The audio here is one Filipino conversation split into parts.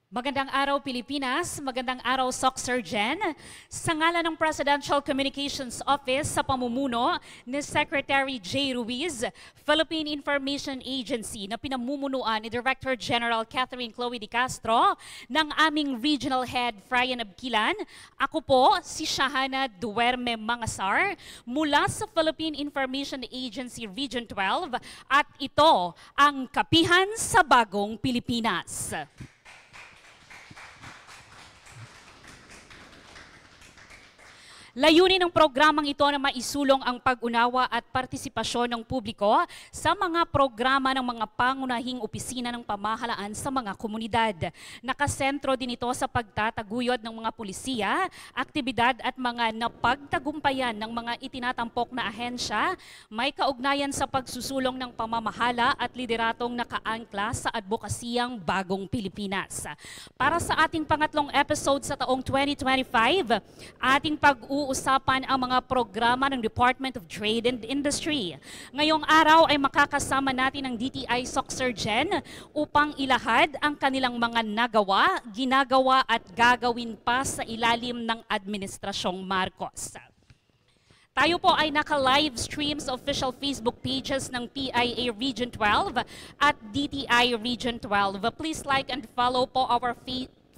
Magandang araw Pilipinas, magandang araw Soxurgen. Sa ngalan ng Presidential Communications Office sa pamumuno ni Secretary J. Ruiz, Philippine Information Agency na pinamumunuan ni Director General Catherine Chloe de Castro ng aming Regional Head Frian Abquilan, ako po si Shahana Duerme Mangasar mula sa Philippine Information Agency Region 12 at ito ang Kapihan sa Bagong Pilipinas. Layunin ng programang ito na maisulong ang pag-unawa at partisipasyon ng publiko sa mga programa ng mga pangunahing opisina ng pamahalaan sa mga komunidad. Nakasentro din ito sa pagtataguyod ng mga pulisiya, aktibidad at mga napagtagumpayan ng mga itinatampok na ahensya, may kaugnayan sa pagsusulong ng pamamahala at lideratong nakaangkla sa advokasiyang Bagong Pilipinas. Para sa ating pangatlong episode sa taong 2025, ating pag-uusapan ang mga programa ng Department of Trade and Industry. Ngayong araw ay makakasama natin ang DTI Soxurgen upang ilahad ang kanilang mga nagawa, ginagawa at gagawin pa sa ilalim ng Administrasyong Marcos. Tayo po ay naka-live stream sa official Facebook pages ng PIA Region 12 at DTI Region 12. Please like and follow po our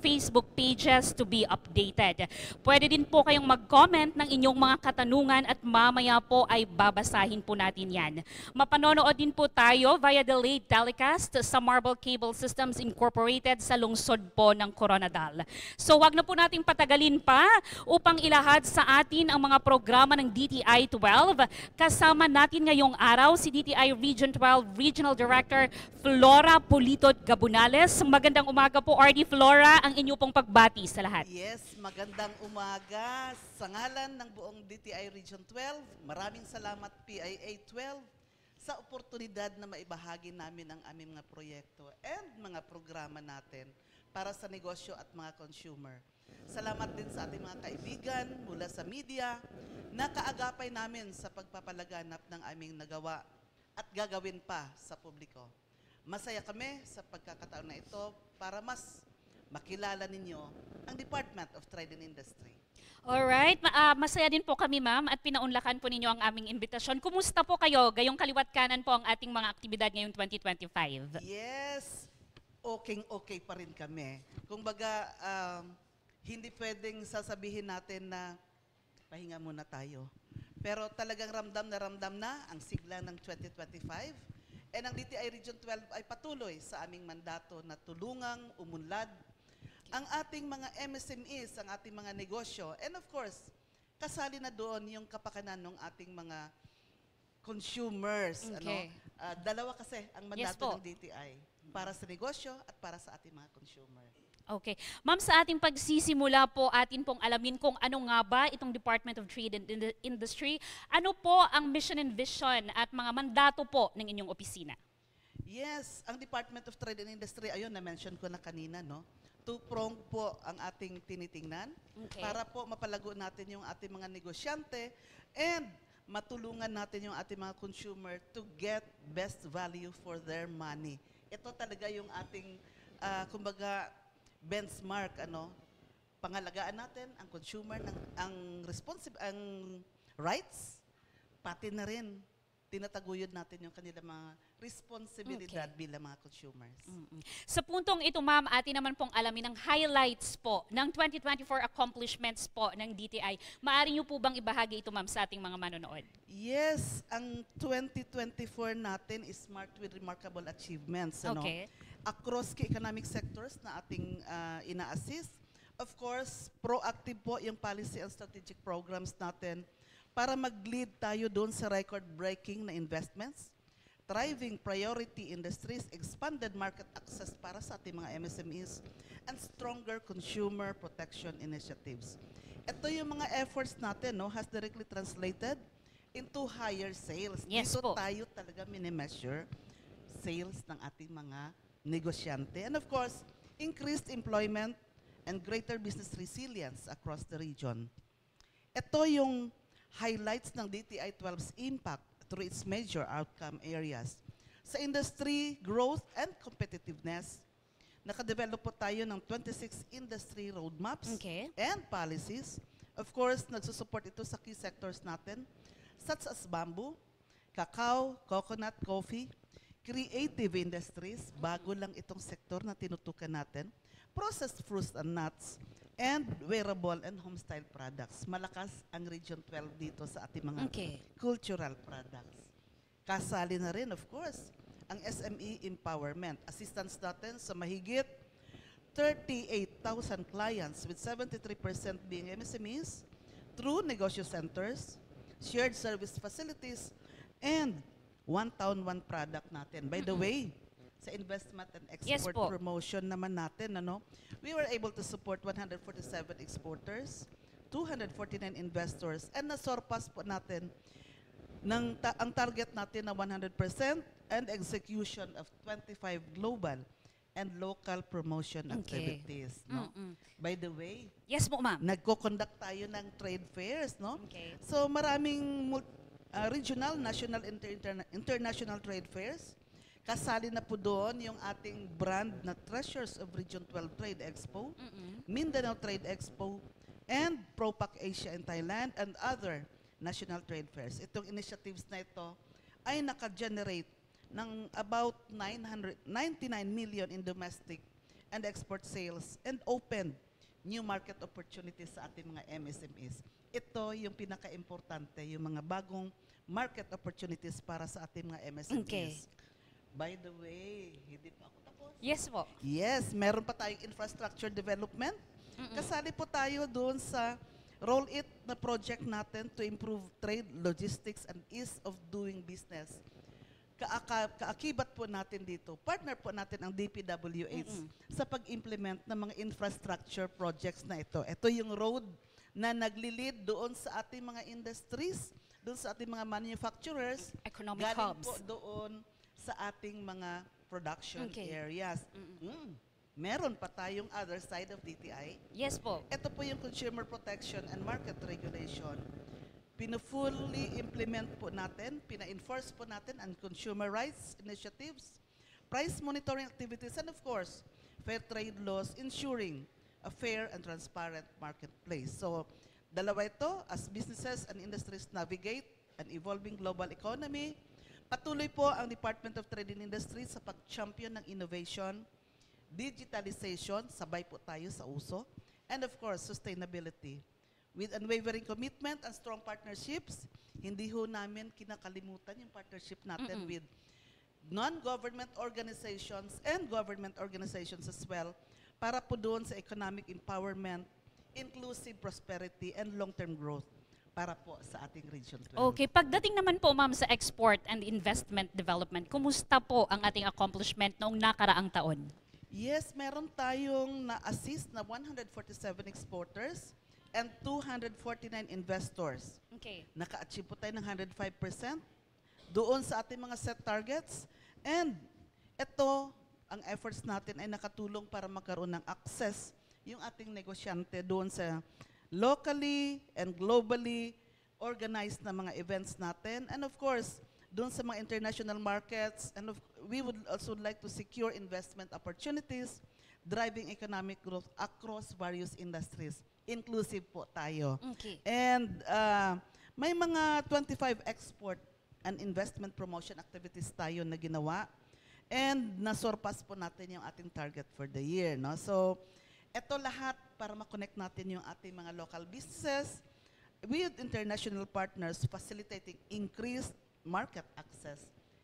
Facebook pages to be updated. Pwede din po kayong mag-comment ng inyong mga katanungan at mamaya po ay babasahin po natin yan. Mapanonood din po tayo via delayed telecast sa Marble Cable Systems Incorporated sa lungsod po ng Coronadal. So wag na po nating patagalin pa upang ilahad sa atin ang mga programa ng DTI 12. Kasama natin ngayong araw si DTI Region 12 Regional Director Flora Polito Gabunales. Magandang umaga po, RD Flora. Ang inyo pong pagbati sa lahat. Yes, magandang umaga. Sa ngalan ng buong DTI Region 12, maraming salamat PIA 12 sa oportunidad na maibahagi namin ang aming mga proyekto and mga programa natin para sa negosyo at mga consumer. Salamat din sa ating mga kaibigan mula sa media na kaagapay namin sa pagpapalaganap ng aming nagawa at gagawin pa sa publiko. Masaya kami sa pagkakataon na ito para mas makilala ninyo ang Department of Trade and Industry. Alright, masaya din po kami ma'am at pinaunlakan po ninyo ang aming imbitasyon. Kumusta po kayo? Gayong kaliwat kanan po ang ating mga aktibidad ngayong 2025. Yes, okay pa rin kami. Kung baga, hindi pwedeng sasabihin natin na pahinga muna tayo. Pero talagang ramdam na ang sigla ng 2025. And ang DTI Region 12 ay patuloy sa aming mandato na tulungang umunlad ang ating mga MSMEs, ang ating mga negosyo, and of course, kasali na doon yung kapakanan ng ating mga consumers. Okay. Dalawa kasi ang Yes mandato po. ng DTI, para sa negosyo at para sa ating mga consumer. Okay. Ma'am, sa ating pagsisimula po, atin pong alamin kung ano nga ba itong Department of Trade and Industry. Ano po ang mission and vision at mga mandato po ng inyong opisina? Yes, ang Department of Trade and Industry, ayun, na-mention ko na kanina, no? Two-pronged po ang ating tinitingnan para po mapalago natin yung ating mga negosyante and matulungan natin yung ating mga consumer to get best value for their money. Ito talaga yung ating, kumbaga, benchmark, pangalagaan natin ang consumer, ang rights, pati na rin tinataguyod natin yung kanilang mga responsibilidad bilang mga consumers. Sa puntong ito, ma'am, atin naman pong alamin ang highlights po ng 2024 accomplishments po ng DTI. Maaari niyo po bang ibahagi ito, ma'am, sa ating mga manonood? Yes, ang 2024 natin is marked with remarkable achievements. Okay. Across key economic sectors na ating ina-assist. Of course, proactive po yung policy and strategic programs natin para mag-lead tayo doon sa record-breaking na investments, thriving priority industries, expanded market access para sa ating mga MSMEs, and stronger consumer protection initiatives. Ito yung mga efforts natin, has directly translated into higher sales. Yes Dito po. tayo talaga mini-measure sales ng ating mga negosyante. And of course, increased employment and greater business resilience across the region. Ito yung highlights ng DTI 12's impact through its major outcome areas. Sa industry, growth, and competitiveness, Nakadevelop po tayo ng 26 industry roadmaps Okay. and policies. Of course, nagsusupport ito sa key sectors natin, such as bamboo, cacao, coconut, coffee, creative industries, bago lang itong sektor na tinutukan natin, processed fruits and nuts, and wearable and homestyle products. Malakas ang Region 12 dito sa ating mga Okay. cultural products. Kasali na rin, of course, ang SME empowerment. Assistance natin sa mahigit 38,000 clients with 73% being MSMEs through negosyo centers, shared service facilities, and one town, one product natin. By the way, sa investment and Yes export po. promotion naman natin, we were able to support 147 exporters, 249 investors, and nasurpass po natin ang target natin na 100% and execution of 25 global and local promotion Okay. activities. No? Mm-mm. By the way, Yes po, ma'am. nagko-conduct tayo ng trade fairs. No? Okay. So maraming regional, national, international trade fairs. Kasali na po doon yung ating brand na Treasures of Region 12 Trade Expo, Mm-mm. Mindanao Trade Expo, and ProPac Asia in Thailand, and other national trade fairs. Itong initiatives na ito ay naka-generate ng about 999 million in domestic and export sales and opened new market opportunities sa ating mga MSMEs. Ito yung pinaka-importante, yung mga bagong market opportunities para sa ating mga MSMEs. Okay. By the way, hindi pa ako tapos. Yes po. Yes, meron pa tayong infrastructure development. Mm-mm. Kasali po tayo doon sa Roll It na project natin to improve trade, logistics, and ease of doing business. Kaakibat po natin dito, partner po natin ang DPWH sa pag-implement ng mga infrastructure projects na ito. Ito yung road na nagli-lead doon sa ating mga industries, doon sa ating mga manufacturers, Economic galing hubs. po doon sa ating mga production Okay. areas. Meron pa tayong other side of DTI. Yes po. Ito po yung consumer protection and market regulation. Pina-fully implement po natin, pina-enforce po natin ang consumer rights initiatives, price monitoring activities, and of course, fair trade laws ensuring a fair and transparent marketplace. So, dalawa ito, as businesses and industries navigate an evolving global economy, patuloy po ang Department of Trade and Industry sa pag-champion ng innovation, digitalization, sabay po tayo sa uso, and of course, sustainability. With unwavering commitment and strong partnerships, hindi ho namin kinakalimutan yung partnership natin with non-government organizations and government organizations as well para po doon sa economic empowerment, inclusive prosperity, and long-term growth para po sa ating Region 12. Okay, pagdating naman po ma'am sa export and investment development, kumusta po ang ating accomplishment noong nakaraang taon? Yes, meron tayong na-assist na 147 exporters and 249 investors. Okay. Naka-achieve po tayo ng 105% doon sa ating mga set targets. And ito, ang efforts natin ay nakatulong para magkaroon ng access yung ating negosyante doon sa locally and globally organized na mga events natin. And of course, doon sa mga international markets. And we would also like to secure investment opportunities, driving economic growth across various industries. Inclusive po tayo. Okay. And may mga 25 export and investment promotion activities tayo na ginawa. And nasurpass po natin yung ating target for the year. No? So, ito lahat para makonect natin yung ating mga local businesses with international partners facilitating increased market access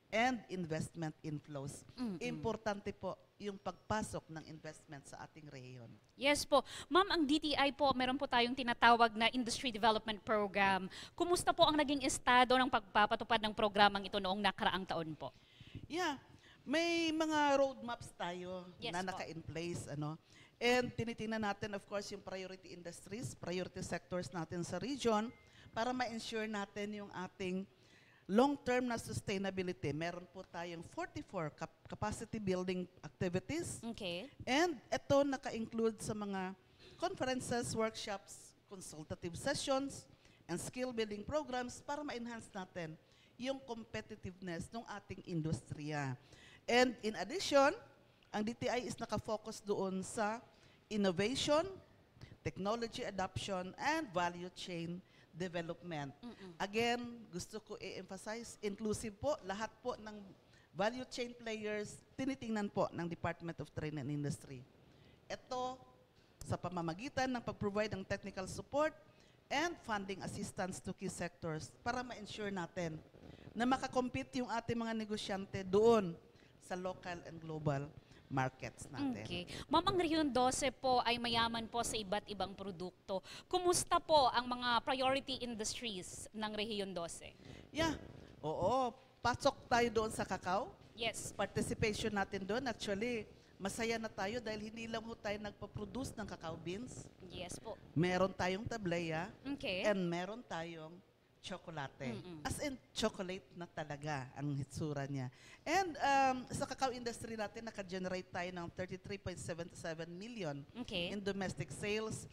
and investment inflows. Importante po yung pagpasok ng investment sa ating rehiyon. Yes po. Ma'am, ang DTI po, meron po tayong tinatawag na Industry Development Program. Kumusta po ang naging estado ng pagpapatupad ng programang ito noong nakaraang taon po? Yeah, may mga roadmaps tayo Yes na po. naka-in place. And tinitingnan natin, of course, yung priority industries, priority sectors natin sa region para ma-ensure natin yung ating long-term na sustainability. Meron po tayong 44 capacity building activities. Okay. And ito naka-include sa mga conferences, workshops, consultative sessions, and skill building programs para ma-enhance natin yung competitiveness ng ating industriya. And in addition, ang DTI is nakafocus doon sa innovation, technology adoption, and value chain development. Again, gusto ko i-emphasize, inclusive po, lahat po ng value chain players, tinitingnan po ng Department of Trade and Industry. Ito, sa pamamagitan ng pag-provide ng technical support and funding assistance to key sectors para ma-ensure natin na makakompete yung ating mga negosyante doon sa local and global markets natin. Okay. Ma'am, ang Rehiyon 12 po ay mayaman po sa iba't ibang produkto. Kumusta po ang mga priority industries ng Rehiyon 12? Yeah, oo. Pasok tayo doon sa kakao. Yes. Participation natin doon. Actually, masaya na tayo dahil hindi lang ho tayo nagpa-produce ng cacao beans. Yes po. Meron tayong tablaya Okay. and meron tayong tsokolate. As in, chocolate na talaga ang hitsura niya. And sa cacao industry natin, naka-generate tayo ng 33.77 million Okay. in domestic sales.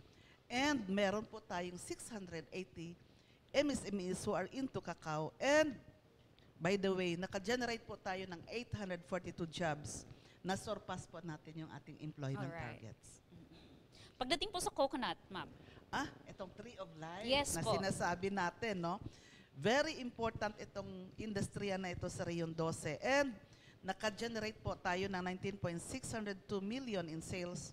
And meron po tayong 680 MSMEs who are into cacao. And by the way, naka-generate po tayo ng 842 jobs na surpass po natin yung ating employment Alright. targets. Pagdating po sa coconut, ma'am. Itong Tree of Life Yes na po. sinasabi natin, no? Very important itong industriya na ito sa Rehiyon 12. And naka-generate po tayo ng 19.602 million in sales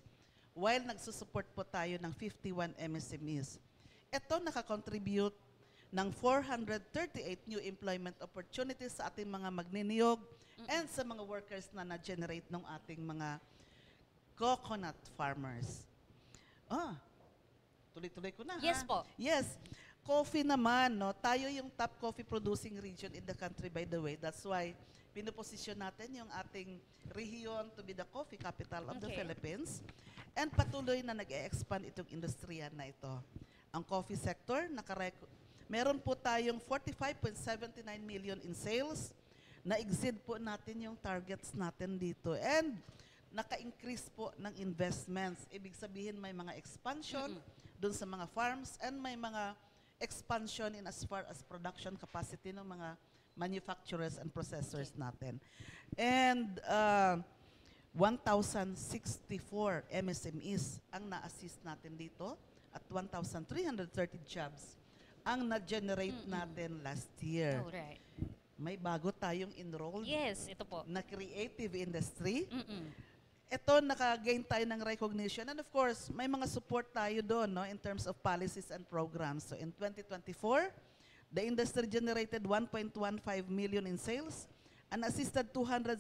while nagsusupport po tayo ng 51 MSMEs. Ito nakakontribute ng 438 new employment opportunities sa ating mga magniniyog and sa mga workers na na-generate ng ating mga coconut farmers. Tuloy-tuloy ko na, Yes ha? po. Yes. Coffee naman, no? Tayo yung top coffee producing region in the country, by the way. That's why pinuposisyon natin yung ating rehiyon to be the coffee capital of the Okay. Philippines. And patuloy na nag-e-expand itong industriya na ito. Ang coffee sector, meron po tayong 45.79 million in sales. Na-exceed po natin yung targets natin dito. And naka-increase po ng investments. Ibig sabihin may mga expansion dun sa mga farms and may mga expansion in as far as production capacity ng mga manufacturers and processors natin. And 1,064 MSMEs ang na-assist natin dito at 1,330 jobs ang na-generate natin last year. Alright. May bago tayong enrolled Yes, ito po. na creative industry. Mm-mm. Ito, naka-gain tayo ng recognition. And of course, may mga support tayo doon, no, in terms of policies and programs. So in 2024, the industry generated 1.15 million in sales and assisted 265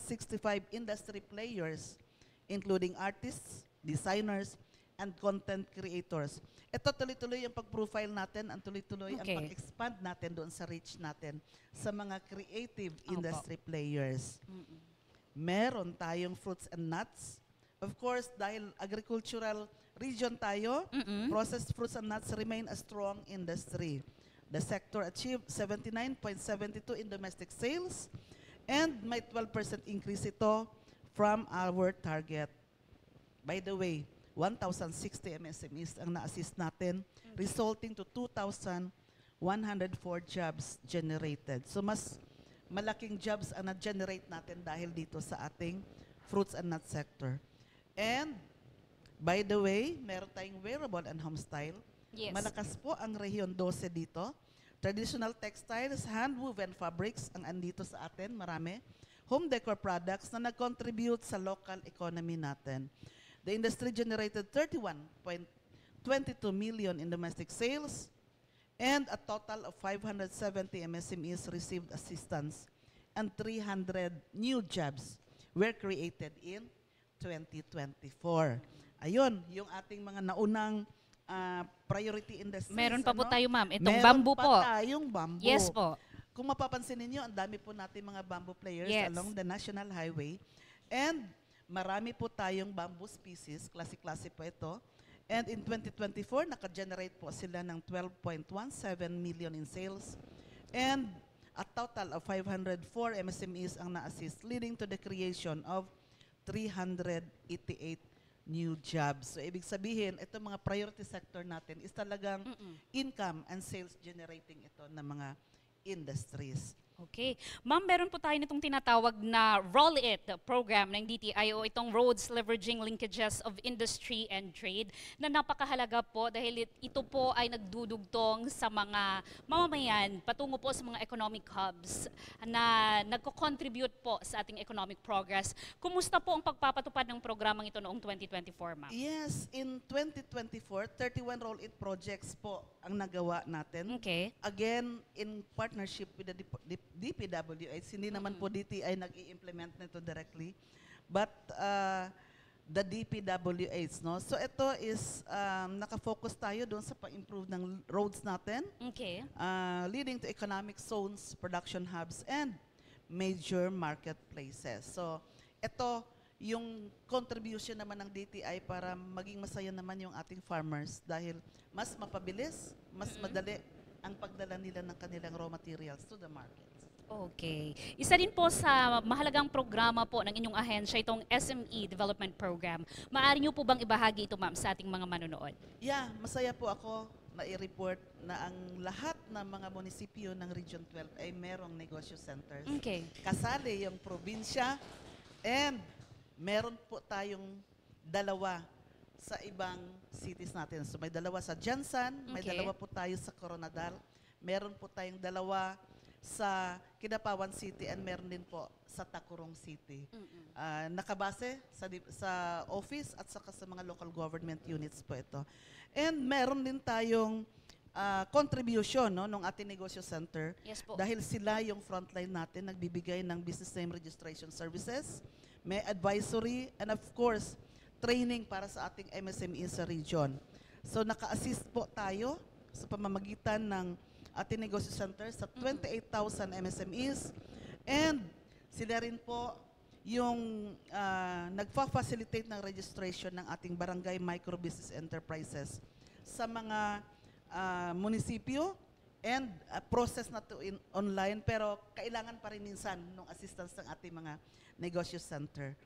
industry players, including artists, designers, and content creators. Ito tuloy-tuloy ang pag-profile natin, ang tuloy-tuloy ang Okay. pag-expand natin doon sa reach natin sa mga creative Opo. industry players. Meron tayong fruits and nuts. Of course, dahil agricultural region tayo, processed fruits and nuts remain a strong industry. The sector achieved 79.72 in domestic sales and may 12% increase ito from our target. By the way, 1,060 MSMEs ang na-assist natin, resulting to 2,104 jobs generated. So mas malaking jobs ang na-generate natin dahil dito sa ating fruits and nut sector. And, by the way, meron tayong wearable and home style. Yes. Malakas po ang Rehiyon 12 dito. Traditional textiles, hand-woven fabrics ang andito sa atin, marami. Home decor products na nag-contribute sa local economy natin. The industry generated 31.22 million in domestic sales and a total of 570 MSMEs received assistance and 300 new jobs were created in 2024. Ayun, yung ating mga naunang priority industries. Meron pa po tayo, ma'am. Itong Meron bamboo pa po. tayong bamboo. Yes po. Kung mapapansin ninyo, ang dami po natin mga bamboo players Yes. along the national highway. And marami po tayong bamboo species, klase-klase po ito. And in 2024, naka-generate po sila ng 12.17 million in sales. And a total of 504 MSMEs ang na-assist, leading to the creation of 388 new jobs. So, ibig sabihin, itong mga priority sector natin is talagang income and sales generating ito ng mga industries. Okay. Ma'am, meron po tayo nitong tinatawag na Roll It program ng DTI o itong Roads Leveraging Linkages of Industry and Trade na napakahalaga po dahil ito po ay nagdudugtong sa mga mamamayan patungo po sa mga economic hubs na nagko-contribute po sa ating economic progress. Kumusta po ang pagpapatupad ng programang ito noong 2024, ma'am? Yes, in 2024, 31 Roll It projects po ang nagawa natin. Okay. Again, in partnership with the DPWH, hindi naman po DTI nag-i-implement nito directly, but the DPWH, no? So ito is naka-focus tayo doon sa pa-improve ng roads natin, Okay. leading to economic zones, production hubs, and major marketplaces. So ito yung contribution naman ng DTI para maging masaya naman yung ating farmers dahil mas mapabilis, mas madali ang pagdala nila ng kanilang raw materials to the market. Okay. Isa din po sa mahalagang programa po ng inyong ahensya itong SME Development Program. Maaari niyo po bang ibahagi ito, ma'am, sa ating mga manonood? Yeah, masaya po ako na i-report na ang lahat ng mga munisipyo ng Region 12 ay merong negosyo centers. Okay. Kasali yung probinsya and meron po tayong dalawa sa ibang cities natin. So may dalawa sa Jansan, may Okay. dalawa po tayo sa Coronadal, meron po tayong dalawa sa Kidapawan City and meron din po sa Tacurong City. Nakabase sa office at saka sa mga local government units po ito. And meron din tayong contribution no, ng ating negosyo center. Yes po. Dahil sila yung frontline natin, nagbibigay ng business name registration services, may advisory, and of course, training para sa ating MSME sa region. So naka-assist po tayo sa pamamagitan ng ating negosyo center sa 28,000 MSMEs and sila rin po yung nagfa-facilitate ng registration ng ating barangay micro-business enterprises sa mga munisipyo and process na to online pero kailangan pa rin minsan ng assistance ng ating mga negosyo center.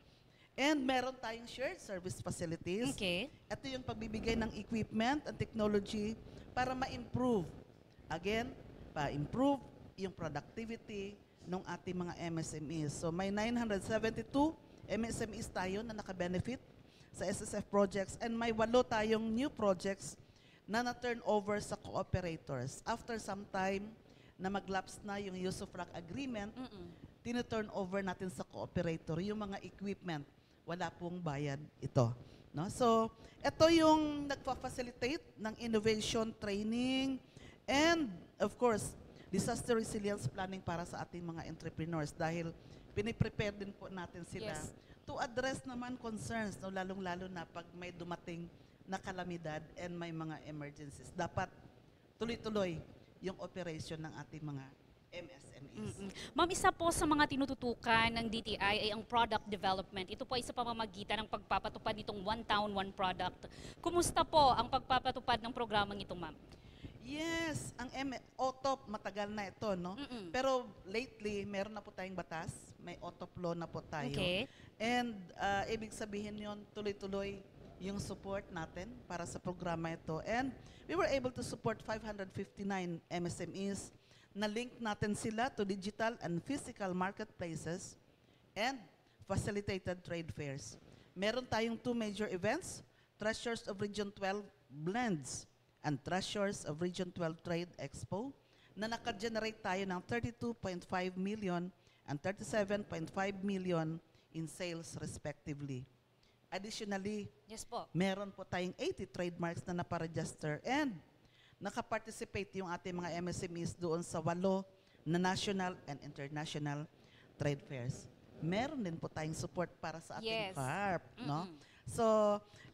And meron tayong shared service facilities. Okay. Ito yung pagbibigay ng equipment and technology para ma-improve. Again, pa-improve yung productivity ng ating mga MSMEs. So may 972 MSMEs tayo na naka-benefit sa SSF projects and may 8 tayong new projects na na-turn over sa cooperators. After some time na mag-lapse na yung use of rock agreement, tinu-turn over natin sa cooperator yung mga equipment. Wala pong bayad ito. No? So, ito yung nagpa-facilitate ng innovation training and, of course, disaster resilience planning para sa ating mga entrepreneurs dahil piniprepare din po natin sila Yes. to address naman concerns, no? Lalong-lalo na pag may dumating na kalamidad and may mga emergencies. Dapat tuloy-tuloy yung operation ng ating mga MSMEs. Ma'am, isa po sa mga tinututukan ng DTI ay ang product development. Ito po ay sa pamamagitan ng pagpapatupad nitong One Town, One Product. Kumusta po ang pagpapatupad ng programang ito, ma'am? Yes, ang OTOP matagal na ito, no? Pero lately, meron na po tayong batas, may OTOP law na po tayo. Okay. And ibig sabihin yon tuloy-tuloy yung support natin para sa programa ito. And we were able to support 559 MSMEs na link natin sila to digital and physical marketplaces and facilitated trade fairs. Meron tayong 2 major events, Treasures of Region 12 Blends and Treasures of Region 12 Trade Expo na naka-generate tayo ng 32.5 million and 37.5 million in sales respectively. Additionally, Yes po. meron po tayong 80 trademarks na naparegister and nakaparticipate yung ating mga MSMEs doon sa 8 na national and international trade fairs. Meron din po tayong support para sa ating Yes. CARP, no? So,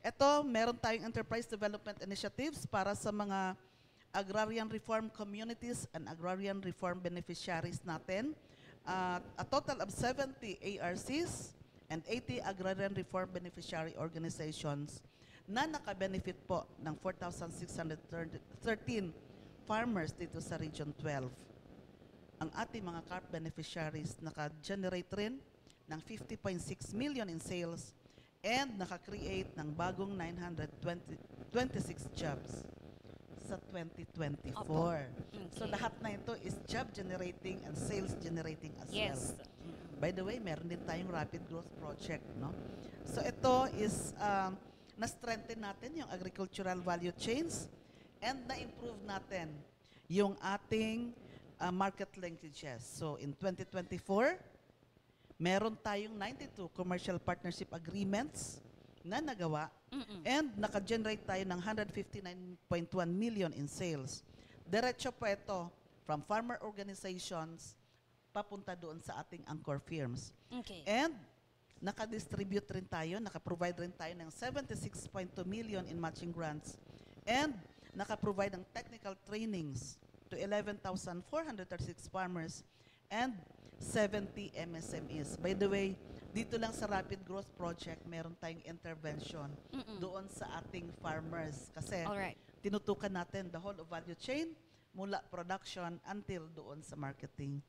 eto, meron tayong enterprise development initiatives para sa mga agrarian reform communities and agrarian reform beneficiaries natin. A total of 70 ARCs and 80 agrarian reform beneficiary organizations na naka-benefit po ng 4,613 farmers dito sa Region 12. Ang ating mga CARP beneficiaries naka-generate rin ng 50.6 million in sales and naka-create ng bagong 926 jobs sa 2024. Opo. So Okay. lahat na ito is job generating and sales generating as well. Yes. By the way, meron din tayong rapid growth project, no? So ito is na-strengthen natin yung agricultural value chains and na-improve natin yung ating market linkages. So in 2024, meron tayong 92 commercial partnership agreements na nagawa and naka-generate tayo ng 159.1 million in sales. Diretso po ito from farmer organizations papunta doon sa ating anchor firms. Okay. And naka-distribute rin tayo, naka-provide rin tayo ng 76.2 million in matching grants and naka-provide ng technical trainings to 11,436 farmers and 70 MSMEs. By the way, dito lang sa Rapid Growth Project, meron tayong intervention doon sa ating farmers. Kasi Alright. tinutukan natin the whole of value chain mula production until doon sa marketing.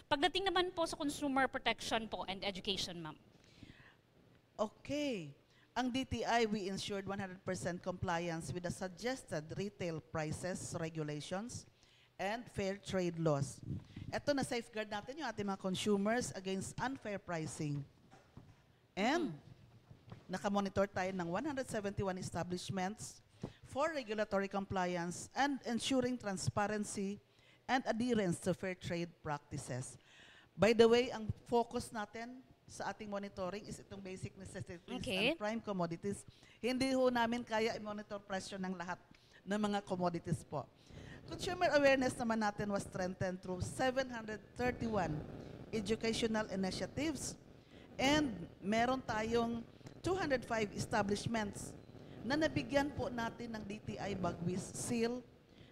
Pagdating naman po sa consumer protection po and education, ma'am. Okay. Ang DTI, we ensured 100% compliance with the suggested retail prices, regulations, and fair trade laws. Ito na safeguard natin yung ating mga consumers against unfair pricing. And nakamonitor tayo ng 171 establishments for regulatory compliance and ensuring transparency and adherence to fair trade practices. By the way, ang focus natin sa ating monitoring is itong basic necessities Okay. and prime commodities. Hindi ho namin kaya i-monitor presyo ng lahat ng mga commodities po. Consumer awareness naman natin was strengthened through 731 educational initiatives and meron tayong 205 establishments na nabigyan po natin ng DTI Bagwis seal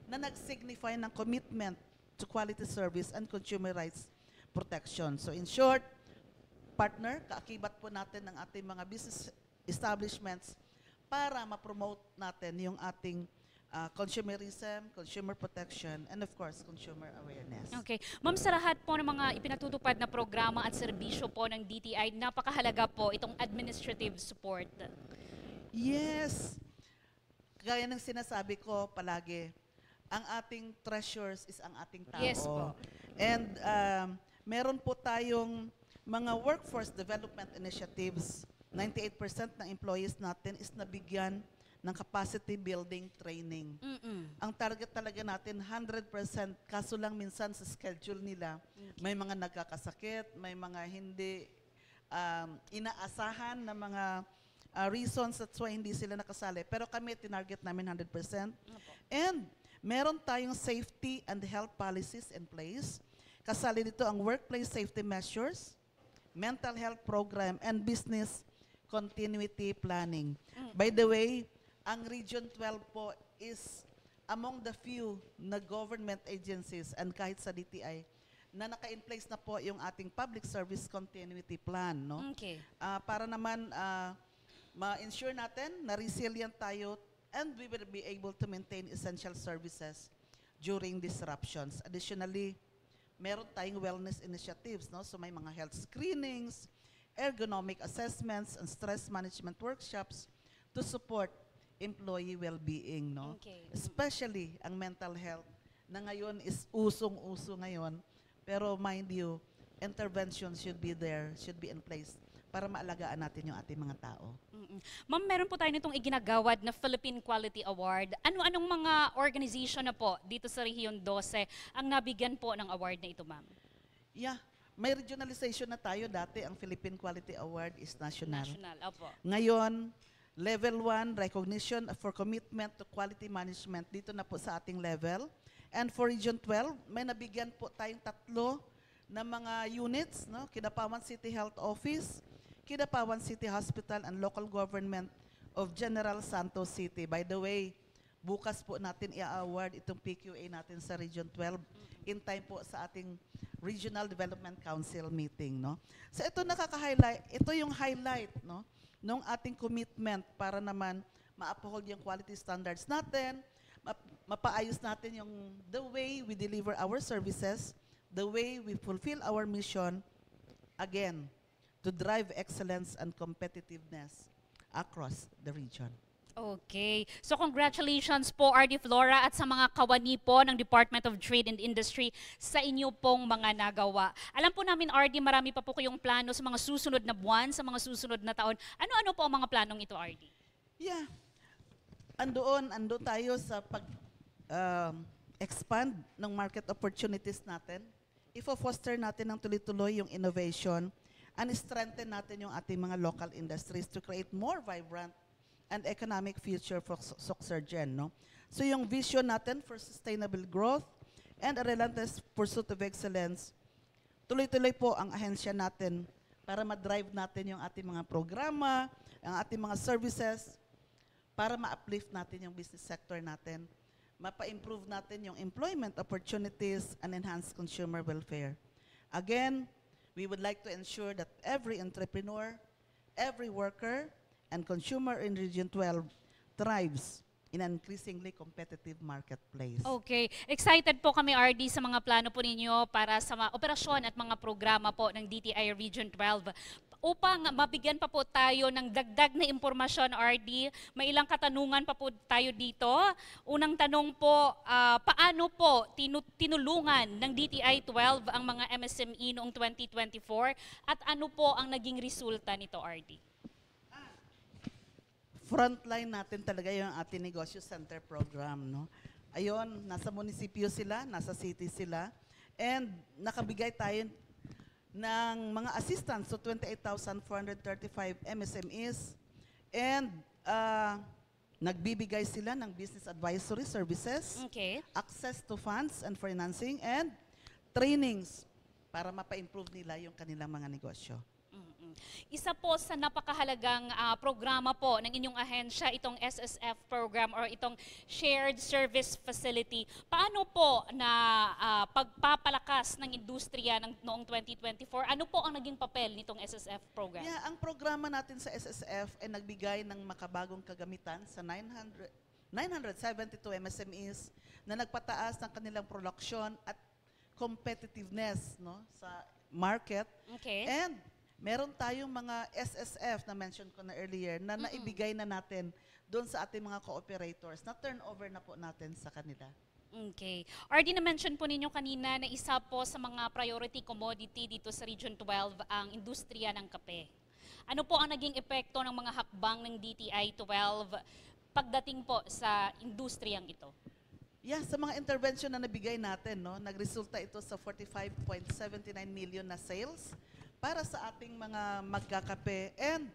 na nag-signify ng commitment to quality service and consumer rights protection. So in short, partner, kaakibat po natin ng ating mga business establishments para ma-promote natin yung ating consumerism, consumer protection, and of course, consumer awareness. Okay. Ma'am, sa lahat po ng mga ipinatutupad na programa at serbisyo po ng DTI, napakahalaga po itong administrative support. Yes. Gaya ng sinasabi ko palagi, ang ating treasures is ang ating tao. Yes po. And meron po tayong mga workforce development initiatives. 98% ng employees natin is nabigyan ng capacity building training. Ang target talaga natin, 100%, kaso lang minsan sa schedule nila, may mga nagkakasakit, may mga hindi inaasahan na mga reasons that's why hindi sila nakasali. Pero kami, tinarget namin 100%. And meron tayong safety and health policies in place. Kasali dito ang workplace safety measures, mental health program, and business continuity planning. By the way, ang Region 12 po is among the few na government agencies and kahit sa DTI na naka-in place na po yung ating public service continuity plan, no? Okay. Para naman ma-ensure natin na resilient tayo and we will be able to maintain essential services during disruptions. Additionally, meron tayong wellness initiatives, no? So may mga health screenings, ergonomic assessments, and stress management workshops to support employee well-being, no? Okay. Especially ang mental health na ngayon is usong-uso ngayon. Pero mind you, intervention should be there, should be in place para maalagaan natin yung ating mga tao. Ma'am, meron po tayo nitong iginagawad na Philippine Quality Award. Ano-anong mga organization na po dito sa Region 12 ang nabigyan po ng award na ito, ma'am? Yeah, may regionalization na tayo. Dati ang Philippine Quality Award is national. National, opo. Ngayon, Level 1, recognition for commitment to quality management, dito na po sa ating level. And for Region 12, may nabigyan po tayong 3 na mga units, no? Kidapawan City Health Office, Kidapawan City Hospital, and Local Government of General Santos City. By the way, bukas po natin i-award itong PQA natin sa Region 12 in time po sa ating Regional Development Council meeting, no? So ito nakaka-highlight, ito yung highlight, no, nung ating commitment para naman ma-uphold yung quality standards natin, mapaayos natin yung the way we deliver our services, the way we fulfill our mission, again, to drive excellence and competitiveness across the region. Okay. So congratulations po RD Flora at sa mga kawani po ng Department of Trade and Industry sa inyo pong mga nagawa. Alam po namin RD, marami pa po kayong plano sa mga susunod na buwan, sa mga susunod na taon. Ano-ano po ang mga planong ito RD? Yeah. Ando tayo sa expand ng market opportunities natin. Ifo-foster natin ng tuloy-tuloy yung innovation and strengthen natin yung ating mga local industries to create more vibrant and economic future for Sorsogon, no? So yung vision natin for sustainable growth and a relentless pursuit of excellence, tuloy-tuloy po ang ahensya natin para ma-drive natin yung ating mga programa, ang ating mga services, para ma-uplift natin yung business sector natin, mapa-improve natin yung employment opportunities and enhance consumer welfare. Again, we would like to ensure that every entrepreneur, every worker, and consumer in Region 12 thrives in an increasingly competitive marketplace. Okay. Excited po kami RD sa mga plano po ninyo para sa mga operasyon at mga programa po ng DTI Region 12. Upang mabigyan pa po tayo ng dagdag na impormasyon, RD, may ilang katanungan pa po tayo dito. Unang tanong po, paano po tinulungan ng DTI 12 ang mga MSME noong 2024 at ano po ang naging resulta nito, RD? Frontline natin talaga yung ating negosyo center program, no? Ayun, nasa munisipyo sila, nasa city sila, and nakabigay tayo ng mga assistance, so 28,435 MSMEs, and nagbibigay sila ng business advisory services, Okay. access to funds and financing, and trainings para mapa-improve nila yung kanilang mga negosyo. Isa po sa napakahalagang programa po ng inyong ahensya, itong SSF program or itong Shared Service Facility. Paano po na pagpapalakas ng industriya noong 2024? Ano po ang naging papel nitong SSF program? Yeah, ang programa natin sa SSF ay nagbigay ng makabagong kagamitan sa 972 MSMEs na nagpataas ng kanilang production at competitiveness, no, sa market. Okay. And meron tayong mga SSF na mention ko na earlier na naibigay na natin doon sa ating mga cooperators na turnover na po natin sa kanila. Okay. RD, na-mention po ninyo kanina na isa po sa mga priority commodity dito sa Region 12 ang industriya ng kape. Ano po ang naging epekto ng mga hakbang ng DTI 12 pagdating po sa industriyang ito? Yeah, sa mga intervention na nabigay natin, no, nagresulta ito sa 45.79 million na sales para sa ating mga magkakape, and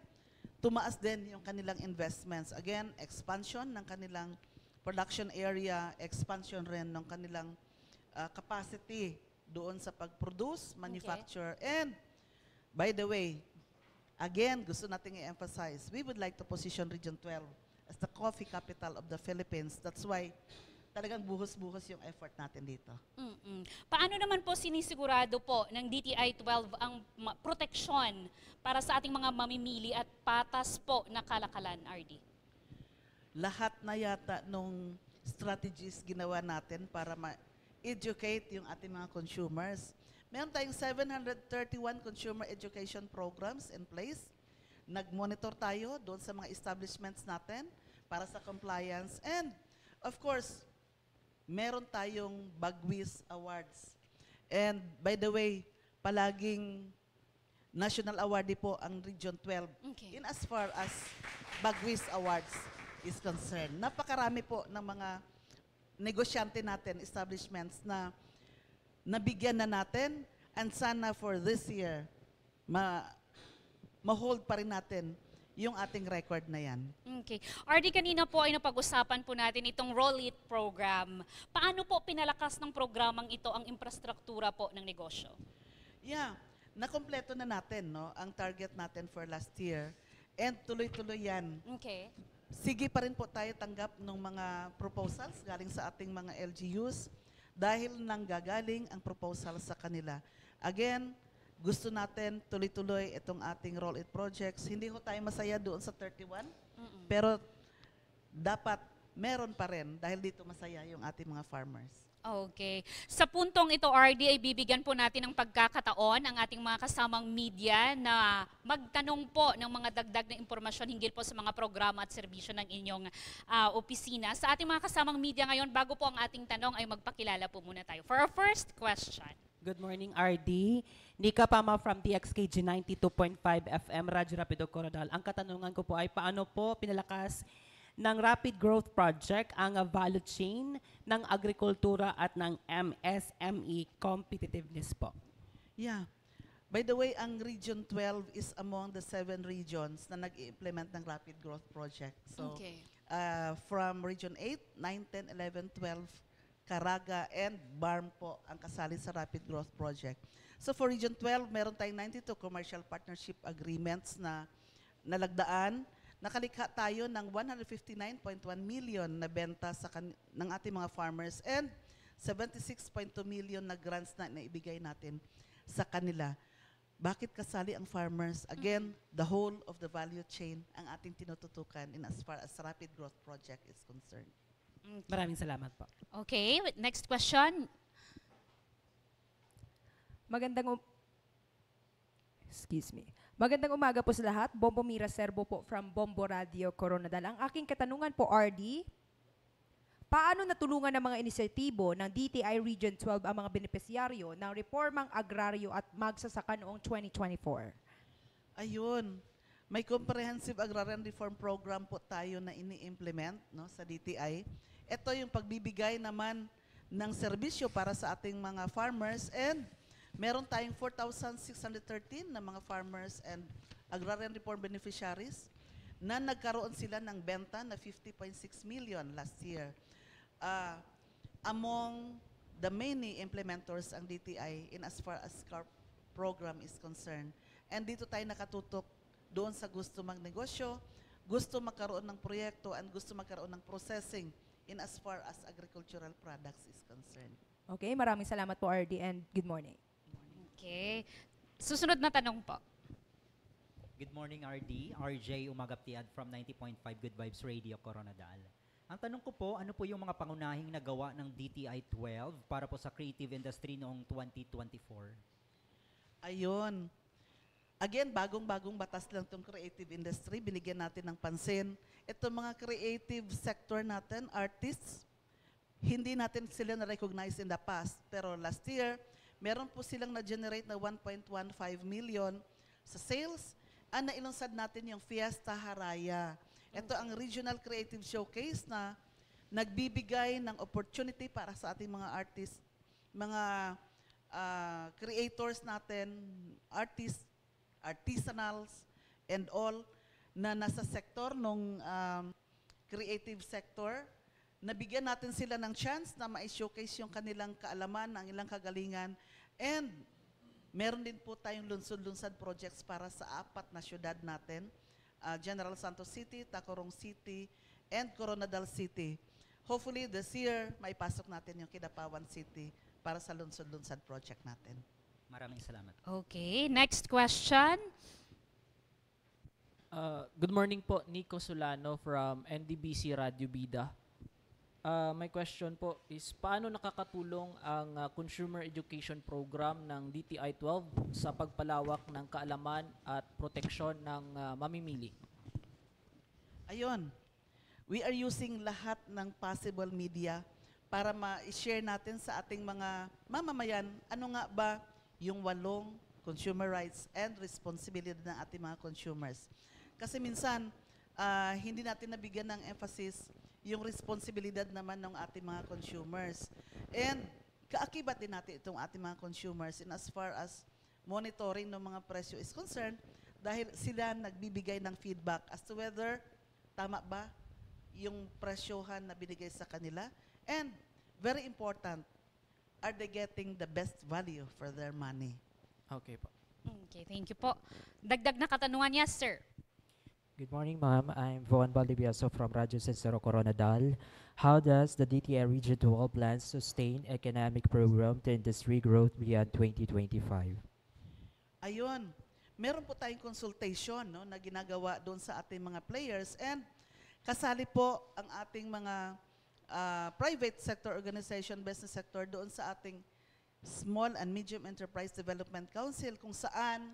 tumaas din yung kanilang investments. Again, expansion ng kanilang production area, expansion rin ng kanilang capacity doon sa pag-produce, manufacture. And by the way, again, gusto nating i-emphasize, we would like to position Region 12 as the coffee capital of the Philippines. That's why talagang buhos-buhos yung effort natin dito. Paano naman po sinisigurado po ng DTI 12 ang proteksyon para sa ating mga mamimili at patas po na kalakalan, RD? Lahat na yata nung strategies ginawa natin para ma-educate yung ating mga consumers. Meron tayong 731 consumer education programs in place. Nag-monitor tayo doon sa mga establishments natin para sa compliance. And of course, meron tayong Bagwis Awards. And by the way, palaging national awardee po ang Region 12 in as far as Bagwis Awards is concerned. Napakarami po ng mga negosyante natin, establishments na nabigyan na natin, and sana for this year, ma-hold pa rin natin yung ating record na yan. Okay. RD, kanina po ay napag-usapan po natin itong Roll It program. Paano po pinalakas ng programang ito ang infrastruktura po ng negosyo? Yeah, nakompleto na natin, no, ang target natin for last year, and tuloy-tuloy yan. Okay. Sige pa rin po tayo tanggap ng mga proposals galing sa ating mga LGUs dahil nanggagaling ang proposal sa kanila. Again, gusto natin tuloy-tuloy itong ating Roll It projects. Hindi ho tayo masaya doon sa 31, pero dapat meron pa rin dahil dito masaya yung ating mga farmers. Okay. Sa puntong ito, RD, ay bibigyan po natin ng pagkakataon ang ating mga kasamang media na magtanong po ng mga dagdag na impormasyon hinggil po sa mga programa at serbisyo ng inyong opisina. Sa ating mga kasamang media ngayon, bago po ang ating tanong, ay magpakilala po muna tayo. For our first question. Good morning, RD. Nika Pama from DXKG 92.5 FM, Radyo Rapido Coronadal. Ang katanungan ko po ay paano po pinalakas ng Rapid Growth Project ang value chain ng agrikultura at ng MSME competitiveness po? Yeah. By the way, ang Region 12 is among the 7 regions na nag-implement ng Rapid Growth Project. So, Okay. from Region 8, 9, 10, 11, 12, Caraga, and BARM po ang kasali sa Rapid Growth Project. So for Region 12, meron tayong 92 commercial partnership agreements na nalagdaan. Nakalikha tayo ng 159.1 million na benta ng ating mga farmers and 76.2 million na grants na naibigay natin sa kanila. Bakit kasali ang farmers? Again, the whole of the value chain ang ating tinututukan in as far as Rapid Growth Project is concerned. Maraming salamat po. Okay, next question. Magandang umaga po sa lahat. Bombo Mira Serbo po from Bombo Radio Coronadal. Ang aking katanungan po, RD, paano natulungan ng mga inisyatibo ng DTI Region 12 ang mga benepisyaryo ng reformang agraryo at magsasaka noong 2024? Ayun, may comprehensive agrarian reform program po tayo na ini-implement no, sa DTI. Ito yung pagbibigay naman ng serbisyo para sa ating mga farmers and meron tayong 4,613 na mga farmers and agrarian reform beneficiaries na nagkaroon sila ng benta na 50.6 million last year. Among the many implementors ang DTI in as far as CARP program is concerned. And dito tayo nakatutok doon sa gusto magnegosyo, gusto magkaroon ng proyekto, and gusto magkaroon ng processing in as far as agricultural products is concerned. Okay, maraming salamat po, RD, and good morning. Okay. Susunod na tanong po. Good morning, RD. RJ Umagaptiad from 90.5 Good Vibes Radio, Coronadal. Ang tanong ko po, ano po yung mga pangunahing nagawa ng DTI 12 para po sa creative industry noong 2024? Ayun. Again, bagong-bagong batas lang itong creative industry. Binigyan natin ng pansin. Ito mga creative sector natin, artists, hindi natin sila na-recognize in the past. Pero last year, meron po silang na-generate na 1.15 million sa sales. Nailunsad natin yung Fiesta Haraya. Ito ang Regional Creative Showcase na nagbibigay ng opportunity para sa ating mga artists, mga creators natin, artists, artisanals, and all na nasa sektor ng creative sector. Nabigyan natin sila ng chance na ma-showcase yung kanilang kaalaman, ang ilang kagalingan, and meron din po tayong lunsod-lunsad projects para sa 4 na syudad natin, General Santos City, Tacurong City, and Coronadal City. Hopefully this year, maipasok natin yung Kidapawan City para sa lunsod-lunsad project natin. Maraming salamat. Okay, next question. Good morning po, Nico Solano from NDBC Radio Bida. My question po is, paano nakakatulong ang Consumer Education Program ng DTI 12 sa pagpalawak ng kaalaman at proteksyon ng mamimili? Ayun, we are using lahat ng possible media para ma-share natin sa ating mga mamamayan ano nga ba yung 8 consumer rights and responsibility ng ating mga consumers. Kasi minsan, hindi natin nabigyan ng emphasis yung responsibilidad naman ng ating mga consumers. And kaakibat din natin itong ating mga consumers in as far as monitoring ng mga presyo is concerned dahil sila nagbibigay ng feedback as to whether tama ba yung presyohan na binigay sa kanila. And very important, are they getting the best value for their money? Okay po. Okay, thank you po. Dagdag na katanungan, yes, sir. Good morning, ma'am. I'm Von Valdivieso from Radyo Sensero Coronadal. How does the DTI Region 12 plan sustain economic program to industry growth beyond 2025? Ayun, meron po tayong consultation no, na ginagawa doon sa ating mga players and kasali po ang ating mga private sector organization, business sector, doon sa ating Small and Medium Enterprise Development Council, kung saan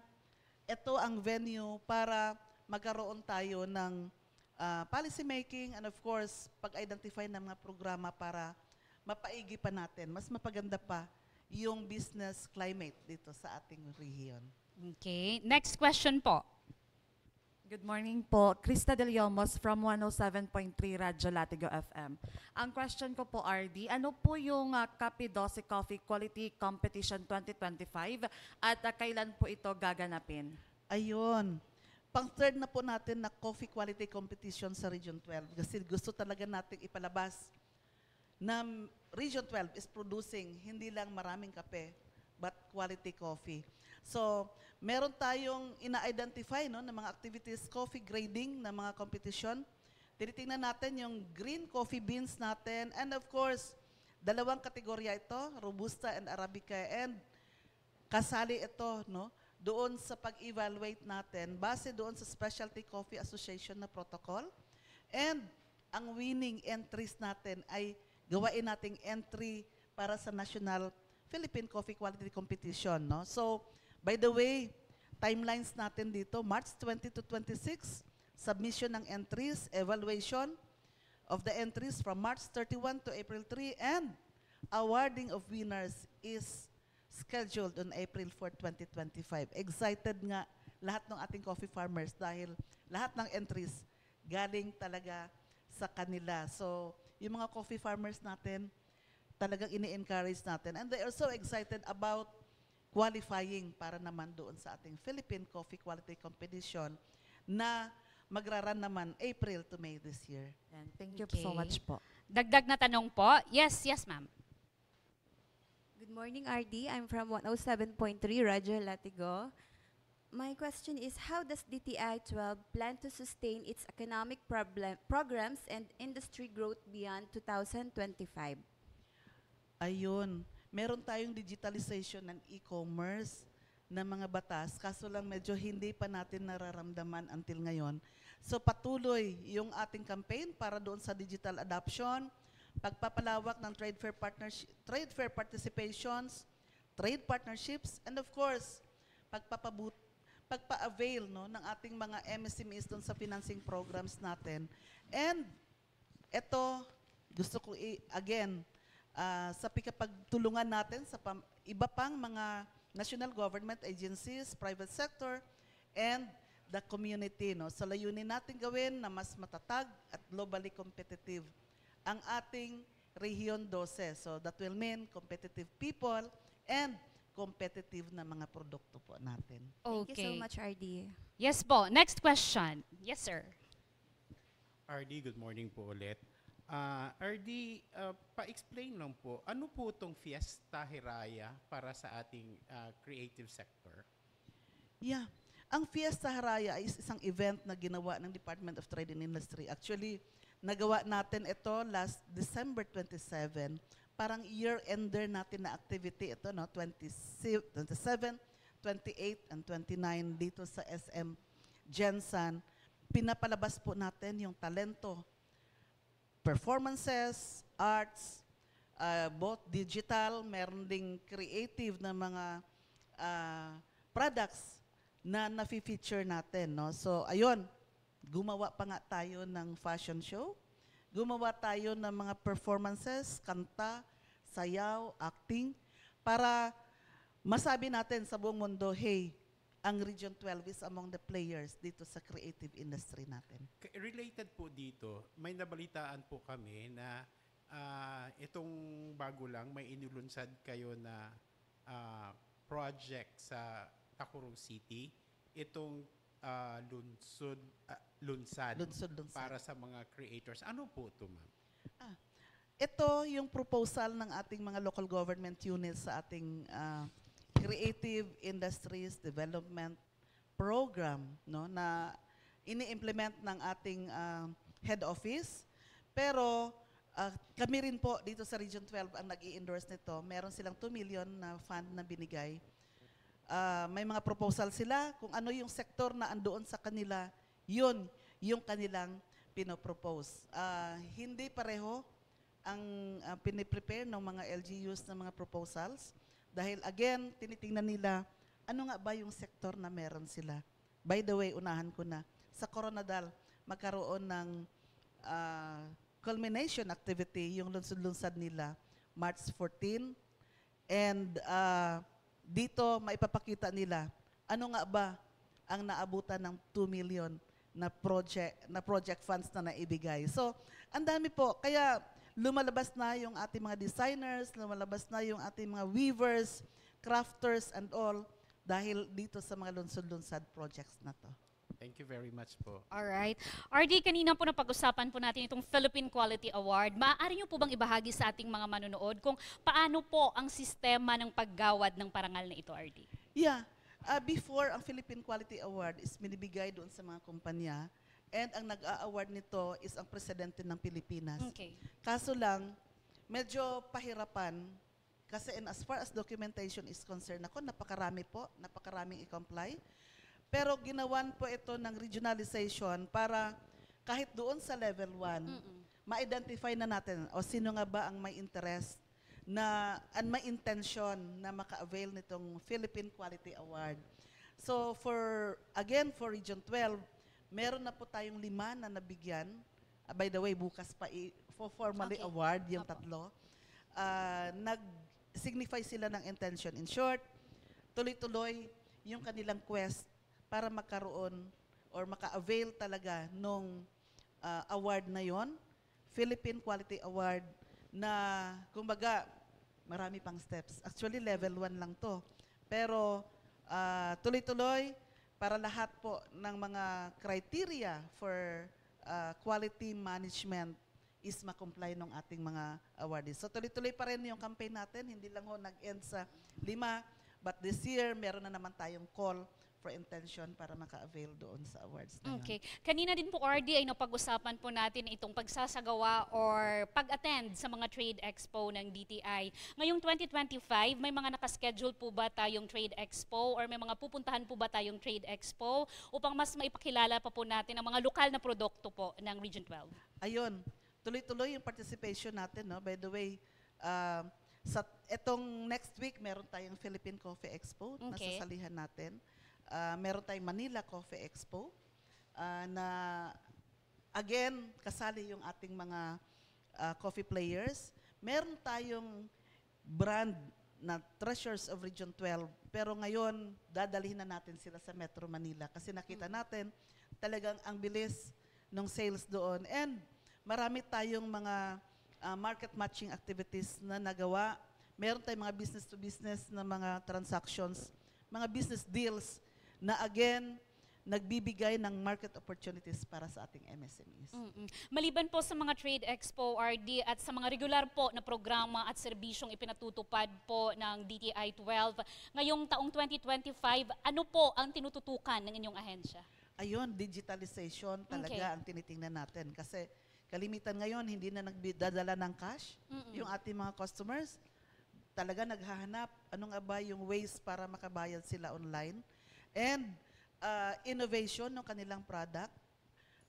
ito ang venue para magkaroon tayo ng policy making and of course, pag-identify ng mga programa para mapaigi pa natin, mas mapaganda pa yung business climate dito sa ating rehiyon. Okay. Next question po. Good morning po. Krista De Leomos from 107.3 Radyo Latigo FM. Ang question ko po, RD, ano po yung Capidosi Coffee Quality Competition 2025 at kailan po ito gaganapin? Ayun. Pang-third na po natin na coffee quality competition sa Region 12 kasi gusto talaga nating ipalabas na Region 12 is producing hindi lang maraming kape but quality coffee. So, meron tayong ina-identify no, ng mga activities, coffee grading na mga competition. Tinitingnan natin yung green coffee beans natin and of course, dalawang kategorya ito, Robusta and Arabica, and kasali ito no, doon sa pag-evaluate natin base doon sa Specialty Coffee Association na protocol. And ang winning entries natin ay gawain nating entry para sa National Philippine Coffee Quality Competition. No? So, by the way, timelines natin dito, March 20 to 26, submission ng entries, evaluation of the entries from March 31 to April 3, and awarding of winners is scheduled on April 4, 2025. Excited nga lahat ng ating coffee farmers dahil lahat ng entries galing talaga sa kanila. So, yung mga coffee farmers natin, talagang ini-encourage natin. And they are so excited about qualifying para naman doon sa ating Philippine Coffee Quality Competition na magraran naman April to May this year. Yan. Thank you so much po. Dagdag na tanong po. Yes, ma'am. Good morning, RD. I'm from 107.3 Radyo Latigo. My question is, how does DTI 12 plan to sustain its economic programs and industry growth beyond 2025? Ayun, meron tayong digitalization ng e-commerce na mga batas, kaso lang medyo hindi pa natin nararamdaman until ngayon. So patuloy yung ating campaign para doon sa digital adoption, pagpapalawak ng trade fair participations, trade partnerships, and of course, pagpa-avail no, ng ating mga MSMEs doon sa financing programs natin. And ito, gusto ko again, sa pagtulungan natin sa iba pang mga national government agencies, private sector, and the community. No? So layunin natin gawin na mas matatag at globally competitive ang ating Rehiyon 12. So that will mean competitive people and competitive na mga produkto po natin. Thank you so much, RD. Yes po. Next question. Yes, sir. RD, good morning po ulit. RD, pa-explain lang po, ano po itong Fiesta Hiraya para sa ating creative sector? Yeah. Ang Fiesta Hiraya ay isang event na ginawa ng Department of Trade and Industry. Actually, nagawa natin ito last December 27. Parang year-ender natin na activity ito, no? 27, 28, and 29 dito sa SM Gensan. Pinapalabas po natin yung talento, performances, arts, both digital, meron ding creative na mga products na nafi-feature natin. No? So, ayun, gumawa pa nga tayo ng fashion show, gumawa tayo ng mga performances, kanta, sayaw, acting, para masabi natin sa buong mundo, hey, ang Region 12 is among the players dito sa creative industry natin. Related po dito, may nabalitaan po kami na itong bago lang, may inulunsad kayo na project sa Tacurong City, itong lunsad para sa mga creators. Ano po ito, ma'am? Ito yung proposal ng ating mga local government units sa ating Creative Industries Development Program, no, na ini-implement ng ating head office. Pero kami rin po dito sa Region 12 ang nag-i-endorse nito. Meron silang 2 million na fund na binigay. May mga proposal sila kung ano yung sektor na andoon sa kanila, yun yung kanilang pinopropose. Hindi pareho ang piniprepare ng mga LGUs ng mga proposals. Dahil again, tinitingnan nila ano nga ba yung sektor na meron sila. By the way, unahan ko na, sa Coronadal, magkaroon ng culmination activity, yung lunsad-lunsad nila, March 14. And dito, maipapakita nila, ano nga ba ang naabutan ng 2 million na project funds na naibigay. So, ang dami po. Kaya lumalabas na yung ating mga designers, lumalabas na yung ating mga weavers, crafters, and all dahil dito sa mga lunsod-lunsad projects na to. Thank you very much po. Alright. RD, kanina po napag-usapan po natin itong Philippine Quality Award. Maaari niyo po bang ibahagi sa ating mga manonood kung paano po ang sistema ng paggawad ng parangal na ito, RD? Yeah. Before, ang Philippine Quality Award is binibigay doon sa mga kumpanya and ang nag-a-award nito is ang presidente ng Pilipinas. Okay. Kaso lang, medyo pahirapan kasi as far as documentation is concerned, ako napakaraming i-comply. Pero ginawan po ito ng regionalization para kahit doon sa level 1, ma-identify na natin o sino nga ba ang may interest na may intention na maka-avail nitong Philippine Quality Award. So for Region 12, meron na po tayong 5 na nabigyan. By the way, bukas pa formally award yung tatlo. Nag-signify sila ng intention. In short, tuloy-tuloy yung kanilang quest para magkaroon or maka-avail talaga nung award na yon, Philippine Quality Award, na kumbaga marami pang steps. Actually, level 1 lang to. Pero tuloy-tuloy para lahat po ng mga criteria for quality management is ma-comply ng ating mga awardees. So tuloy-tuloy pa rin yung campaign natin. Hindi lang ho nag-end sa 5, but this year meron na naman tayong call for intention para maka-avail doon sa awards na yun. Okay. Kanina din po, RD, ay napag-usapan po natin itong pagsasagawa or pag-attend sa mga trade expo ng DTI. Ngayong 2025, may mga nakaschedule po ba tayong trade expo or may mga pupuntahan po ba tayong trade expo upang mas maipakilala pa po natin ang mga lokal na produkto po ng Region 12? Ayun, tuloy-tuloy yung participation natin. No? By the way, sa etong next week, meron tayong Philippine Coffee Expo na sasalihan natin. Meron tayong Manila Coffee Expo na again, kasali yung ating mga coffee players. Meron tayong brand na Treasures of Region 12, pero ngayon, dadalhin na natin sila sa Metro Manila kasi nakita natin talagang ang bilis ng sales doon. And marami tayong mga market matching activities na nagawa. Meron tayong mga business-to-business na mga transactions, mga business deals na again, nagbibigay ng market opportunities para sa ating MSMEs. Maliban po sa mga trade expo, RD, at sa mga regular po na programa at serbisyong ipinatutupad po ng DTI 12, ngayong taong 2025, ano po ang tinututukan ng inyong ahensya? Ayun, digitalization talaga ang tinitingnan natin. Kasi kalimitan ngayon, hindi na nagdadala ng cash yung ating mga customers. Talaga naghahanap, ano nga ba yung ways para makabayad sila online. And innovation ng kanilang product.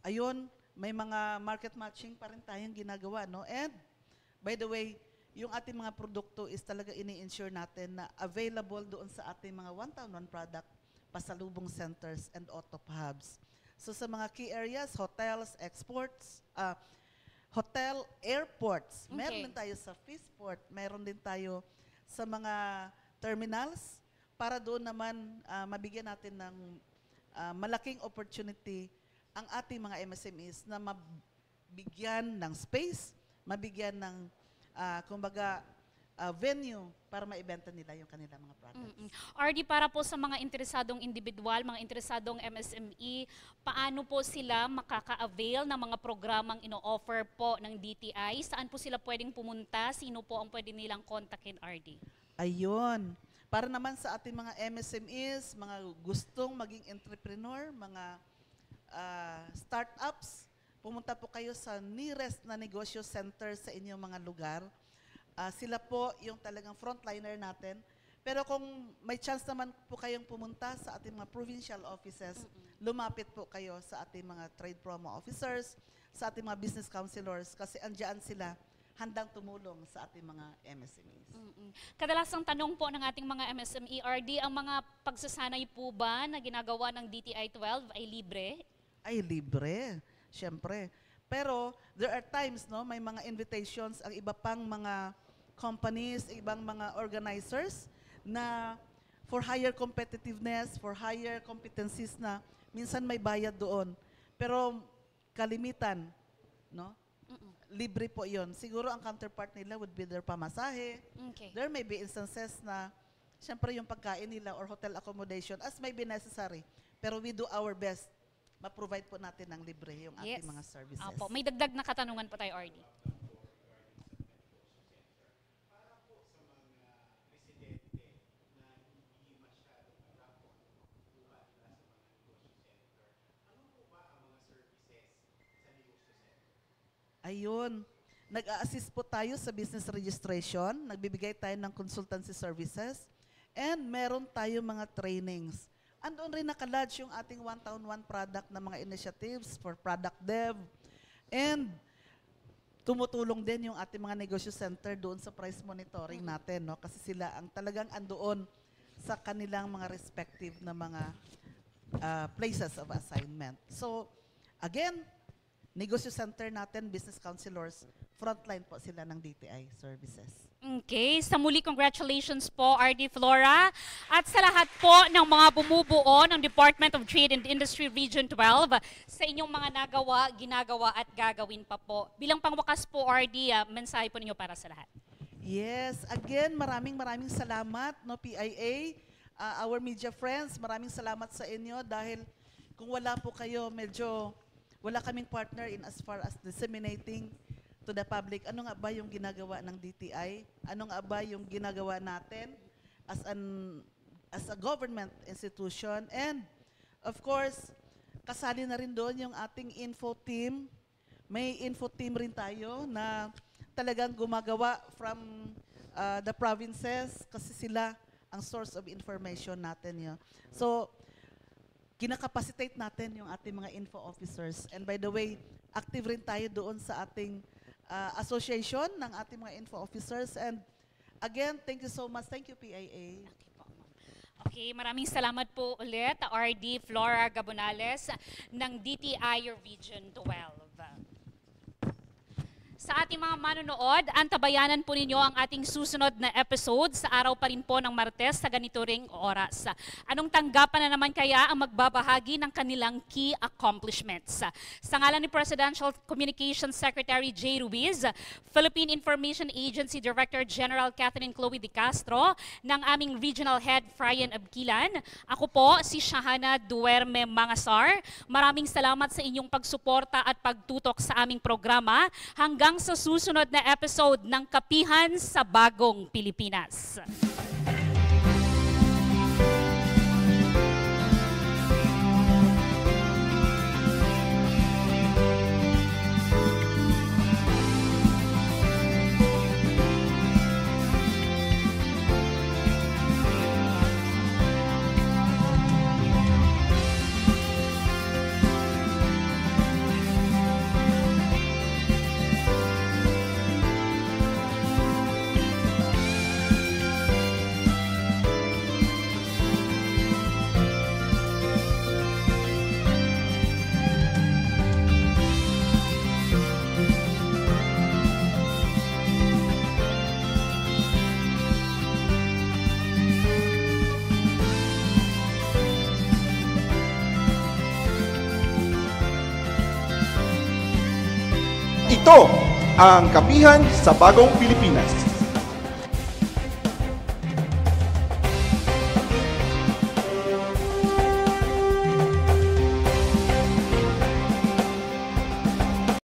Ayun, may mga market matching pa rin tayong ginagawa. No? And by the way, yung ating mga produkto is talaga ini-ensure natin na available doon sa ating mga 1-to-1 product, pasalubong centers and auto hubs. So sa mga key areas, hotels, exports, airports, meron din tayo sa Fishport, meron din tayo sa mga terminals, para doon naman mabigyan natin ng malaking opportunity ang ating mga MSMEs na mabigyan ng space, mabigyan ng kumbaga venue para maibenta nila yung kanilang mga products. RD, para po sa mga interesadong individual, mga interesadong MSME, paano po sila makaka-avail ng mga programang ino-offer po ng DTI? Saan po sila pwedeng pumunta? Sino po ang pwede nilang kontakin, RD? Ayun. Para naman sa ating mga MSMEs, mga gustong maging entrepreneur, mga startups, pumunta po kayo sa nearest na negosyo center sa inyong mga lugar. Sila po yung talagang frontliner natin. Pero kung may chance naman po kayong pumunta sa ating mga provincial offices, lumapit po kayo sa ating mga trade promo officers, sa ating mga business counselors, kasi andyan sila handang tumulong sa ating mga MSMEs. Kadalasang tanong po ng ating mga MSME RD, ang mga pagsasanay po ba na ginagawa ng DTI-12 ay libre? Ay, libre, syempre. Pero there are times, no, may mga invitations ang iba pang mga companies, ibang mga organizers na for higher competitiveness, for higher competencies na minsan may bayad doon. Pero kalimitan, no? Libre po yon. Siguro ang counterpart nila would be their pamasahe. Okay. There may be instances na syempre yung pagkain nila or hotel accommodation as may be necessary. Pero we do our best. Ma-provide po natin ng libre yung ating mga services. Apo. May dagdag na katanungan po tayo, RD. Ayun. Nag-a-assist po tayo sa business registration. Nagbibigay tayo ng consultancy services. And meron tayo mga trainings. Andoon rin nakalodge yung ating one-town-one product na mga initiatives for product dev. And tumutulong din yung ating mga negosyo center doon sa price monitoring natin. No? Kasi sila ang talagang andoon sa kanilang mga respective na mga places of assignment. So, again, negosyo center natin, business counselors, frontline po sila ng DTI services. Okay, sa muli, congratulations po, RD Flora. At sa lahat po ng mga bumubuo ng Department of Trade and Industry Region 12, sa inyong mga nagawa, ginagawa at gagawin pa po. Bilang pangwakas po, RD, mensahe po ninyo para sa lahat. Yes, again, maraming salamat, no, PIA, our media friends, maraming salamat sa inyo dahil kung wala po kayo, medyo wala kaming partner in as far as disseminating to the public. Ano nga ba yung ginagawa ng DTI? Ano nga ba yung ginagawa natin as a government institution? And of course, kasali na rin doon yung ating info team. May info team rin tayo na talagang gumagawa from the provinces kasi sila ang source of information natin yun. So, kinakapacitate natin yung ating mga info officers. And by the way, active rin tayo doon sa ating association ng ating mga info officers. And again, thank you so much. Thank you, PIA. Okay, maraming salamat po ulit, RD Flora Gabonales ng DTI Region 12. Sa ating mga manonood, antabayanan po ninyo ang ating susunod na episode sa araw pa rin po ng Martes sa ganito ring oras. Anong tanggapan na naman kaya ang magbabahagi ng kanilang key accomplishments? Sa ngalan ni Presidential Communications Secretary J. Ruiz, Philippine Information Agency Director General Catherine Chloe De Castro, ng aming Regional Head Fryan Abquilan, ako po si Shahana Duerme Mangasar. Maraming salamat sa inyong pagsuporta at pagtutok sa aming programa hanggang sa susunod na episode ng Kapihan sa Bagong Pilipinas. Ito ang Kapihan sa Bagong Pilipinas.